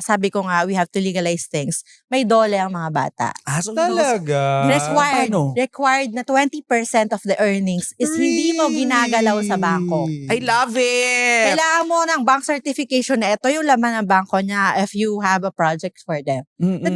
sabi ko nga, we have to legalize things. May dole ang mga bata. So Talaga? Required na 20% of the earnings is hindi mo ginagalaw sa bangko. I love it! Kailangan mo ng bank certification na ito yung laman ng bangko niya if you have a project for them.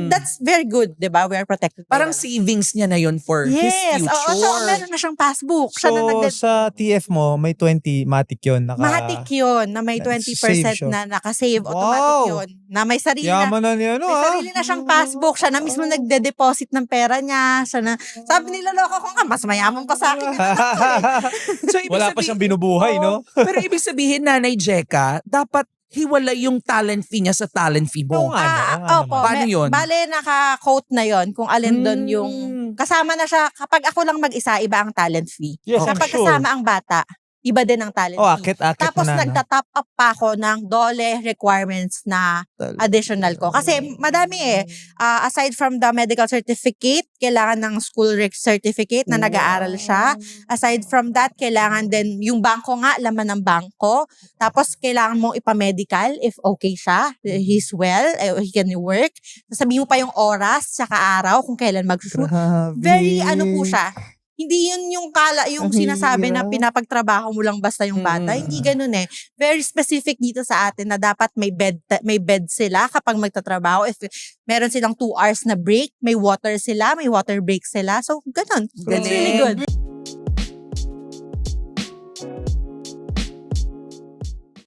That's very good, di ba? We are protected. Parang savings niya na yun for his future. So meron na siyang passbook. So, sa TF mo, may 20, matic yun. Matik yun, na may 20% na nakasave. Wow. Automatic yun. Na may sarili Yaman na niya, may sarili na siyang passbook. Siya na mismo nagde-deposit ng pera niya. Siya na, sabi nila, loko ko nga, mas mayaman pa sa akin. So, ibig Wala pa siyang binubuhay, Oo. no? Pero ibig sabihin, Nanay Jeka, dapat hiwalay yung talent fee niya sa talent fee mo. Oo nga. Opo. Paano yun? Bale, naka-quote na yon kung alin doon yung, kasama na siya, kapag ako lang mag-isa, iba ang talent fee. Yes, I'm kapag sure. kasama ang bata, iba din ang talent fee. Akit Tapos mo na, no? nagta-top up pa ako ng dole requirements na additional ko. Kasi madami aside from the medical certificate, kailangan ng school certificate na nag-aaral siya. Aside from that, kailangan din yung bangko nga, laman ng bangko. Tapos kailangan mong ipamedical if okay siya, he's well, he can work. Sasabihin mo pa yung oras, tsaka araw, kung kailan mag-shoot. Very po siya. Hindi yun yung sinasabi na pinapagtrabaho mo lang basta yung bata. Hindi ganun eh. Very specific dito sa atin na dapat may bed sila kapag magtatrabaho. If meron silang 2 hours na break, may water sila, may water break sila. So, ganun. It's really good.